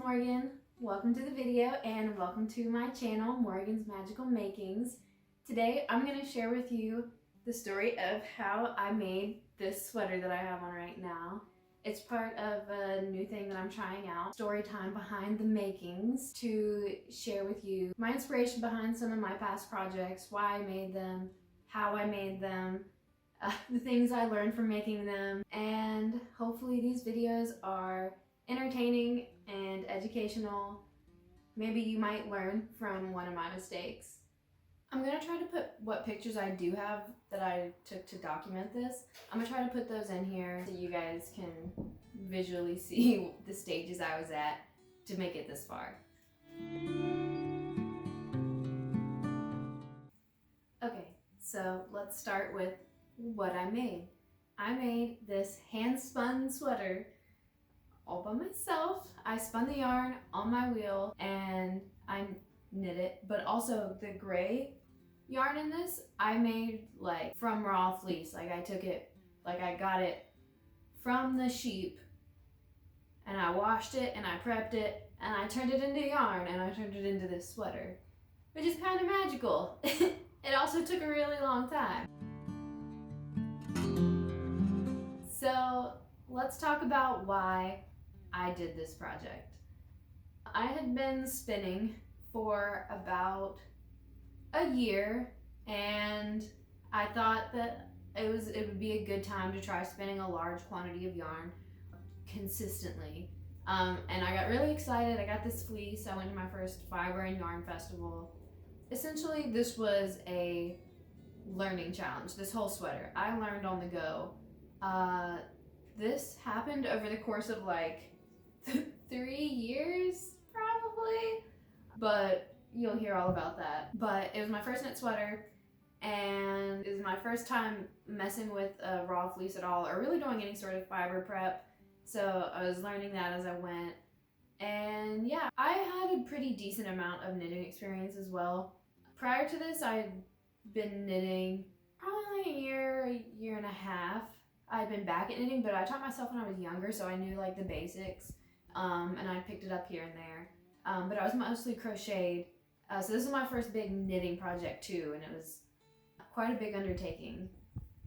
Morgan. Welcome to the video and welcome to my channel, Morgan's Magical Makings. Today I'm going to share with you the story of how I made this sweater that I have on right now. It's part of a new thing that I'm trying out, story time behind the makings, to share with you my inspiration behind some of my past projects, why I made them, how I made them, the things I learned from making them, and hopefully these videos are entertaining and educational. Maybe you might learn from one of my mistakes. I'm going to try to put what pictures I do have that I took to document this. I'm going to try to put those in here so you guys can visually see the stages I was at to make it this far. Okay, so let's start with what I made. I made this hand-spun sweater all by myself. I spun the yarn on my wheel and I knit it, but also the gray yarn in this I made like from raw fleece. Like I got it from the sheep and I washed it and I prepped it and I turned it into yarn and I turned it into this sweater, which is kind of magical. It also took a really long time. So let's talk about why I did this project. I had been spinning for about a year and I thought that it would be a good time to try spinning a large quantity of yarn consistently. And I got really excited. I got this fleece. I went to my first fiber and yarn festival. Essentially, this was a learning challenge, this whole sweater. I learned on the go. This happened over the course of like 3 years probably, but you'll hear all about that. But it was my first knit sweater and it was my first time messing with raw fleece at all or really doing any sort of fiber prep, so I was learning that as I went. And yeah, I had a pretty decent amount of knitting experience as well. Prior to this, I had been knitting probably like a year and a half. I'd been back at knitting, but I taught myself when I was younger, so I knew like the basics. And I picked it up here and there. But I was mostly crocheted. So this is my first big knitting project too, and it was quite a big undertaking.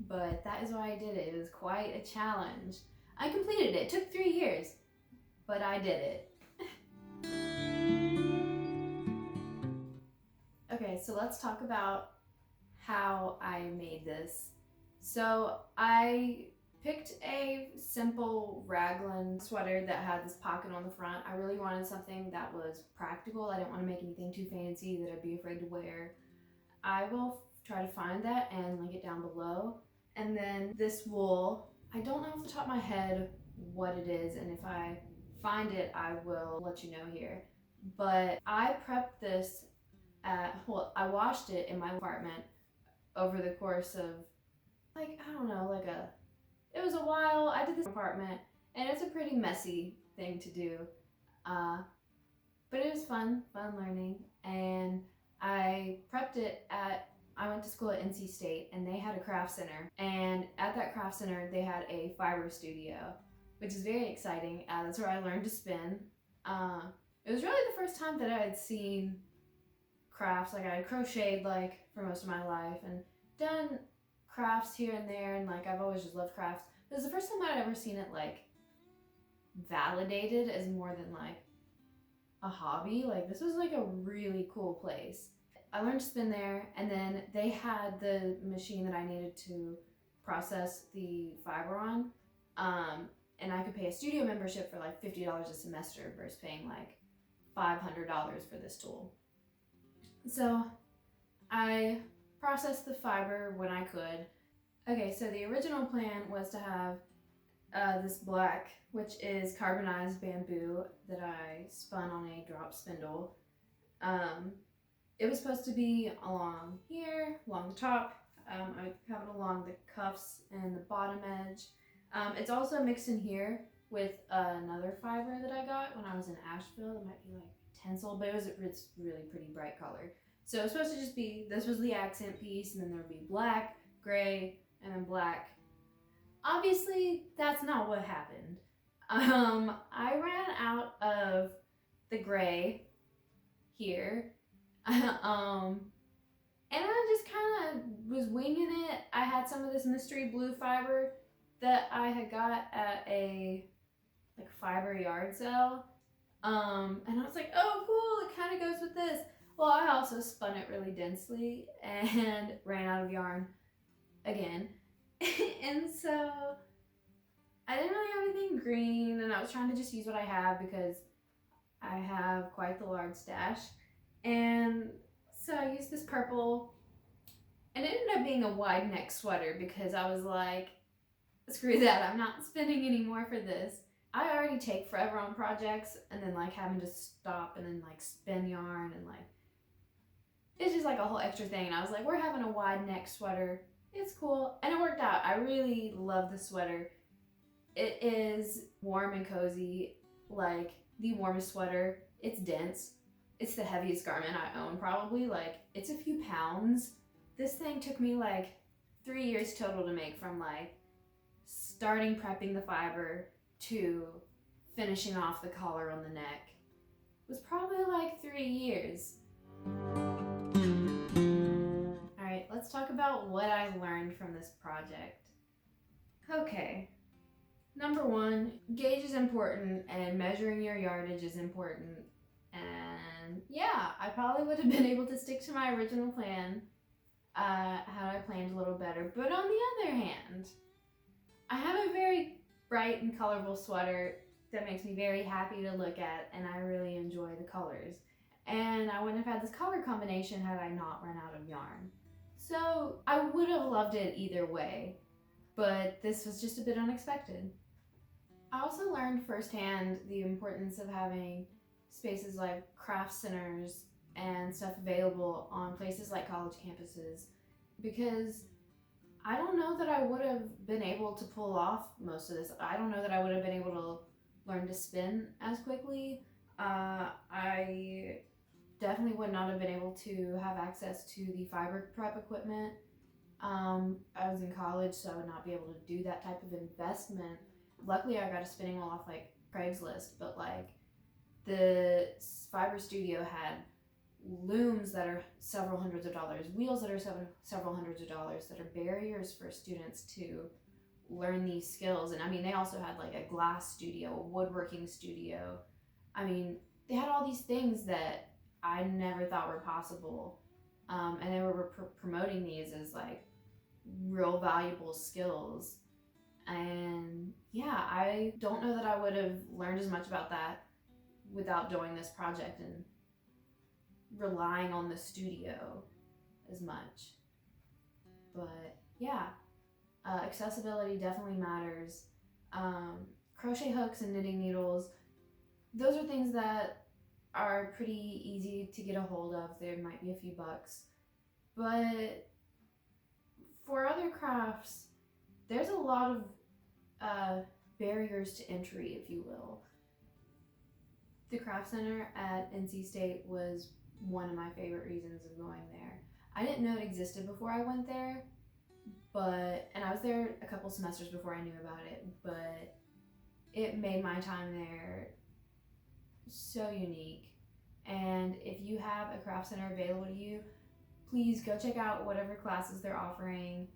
But that is why I did it. It was quite a challenge. I completed it. It took 3 years, but I did it. Okay, so let's talk about how I made this. So I picked a simple raglan sweater that had this pocket on the front. I really wanted something that was practical. I didn't want to make anything too fancy that I'd be afraid to wear. I will try to find that and link it down below. And then this wool, I don't know off the top of my head what it is, and if I find it, I will let you know here. But I prepped this I washed it in my apartment over the course of like, I don't know, it was a while. I did this apartment and it's a pretty messy thing to do. But it was fun learning. And I prepped it I went to school at NC State and they had a craft center. And at that craft center, they had a fiber studio, which is very exciting. That's where I learned to spin. It was really the first time that I had seen crafts. Like I had crocheted like for most of my life and done crafts here and there, and like I've always just loved crafts. But it was the first time I'd ever seen it like validated as more than like a hobby. Like this was like a really cool place. I learned to spin there, and then they had the machine that I needed to process the fiber on, and I could pay a studio membership for like $50 a semester versus paying like $500 for this tool. So I processed the fiber when I could. Okay, so the original plan was to have this black, which is carbonized bamboo that I spun on a drop spindle. It was supposed to be along here, along the top. I have it along the cuffs and the bottom edge. It's also mixed in here with another fiber that I got when I was in Asheville. It might be like tencel, but it's really pretty bright color. So it was supposed to just be, this was the accent piece, and then there would be black, gray, and then black. Obviously, that's not what happened. I ran out of the gray here. And I just kind of was winging it. I had some of this mystery blue fiber that I had got at a like fiber yard sale. And I was like, oh cool, it kind of goes with this. Well, I also spun it really densely and ran out of yarn again. And so I didn't really have anything green, and I was trying to just use what I have because I have quite the large stash. And so I used this purple, and it ended up being a wide neck sweater because I was like, screw that, I'm not spending any more for this. I already take forever on projects, and then like having to stop and then like spin yarn, and like it's just like a whole extra thing. And I was like, we're having a wide neck sweater, it's cool. And it worked out. I really love the sweater. It is warm and cozy, like the warmest sweater. It's dense. It's the heaviest garment I own probably. Like, it's a few pounds. This thing took me like 3 years total to make, from like starting prepping the fiber to finishing off the collar on the neck. It was probably like 3 years. Alright, let's talk about what I learned from this project. Okay. Number one, gauge is important and measuring your yardage is important. And yeah, I probably would have been able to stick to my original plan had I planned a little better. But on the other hand, I have a very bright and colorful sweater that makes me very happy to look at, and I really enjoy the colors. And I wouldn't have had this color combination had I not run out of yarn. So I would have loved it either way, but this was just a bit unexpected. I also learned firsthand the importance of having spaces like craft centers and stuff available on places like college campuses, because I don't know that I would have been able to pull off most of this. I don't know that I would have been able to learn to spin as quickly. I definitely would not have been able to have access to the fiber prep equipment. I was in college, so I would not be able to do that type of investment. Luckily, I got a spinning wheel off like Craigslist, but like the fiber studio had looms that are several hundreds of dollars, wheels that are several hundreds of dollars, that are barriers for students to learn these skills. And I mean, they also had like a glass studio, a woodworking studio. I mean, they had all these things that I never thought were possible. And they were promoting these as like real valuable skills. And yeah, I don't know that I would have learned as much about that without doing this project and relying on the studio as much. But yeah, accessibility definitely matters. Crochet hooks and knitting needles, those are things that are pretty easy to get a hold of. There might be a few bucks. But for other crafts, there's a lot of barriers to entry, if you will. The craft center at NC State was one of my favorite reasons of going there. I didn't know it existed before I went there, and I was there a couple semesters before I knew about it, but it made my time there so unique. And if you have a craft center available to you, please go check out whatever classes they're offering.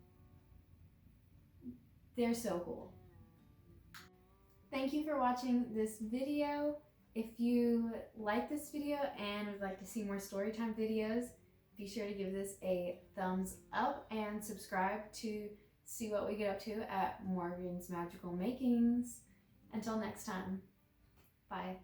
They're so cool. Thank you for watching this video. If you like this video and would like to see more storytime videos, be sure to give this a thumbs up and subscribe to see what we get up to at Morgan's Magical Makings. Until next time, bye.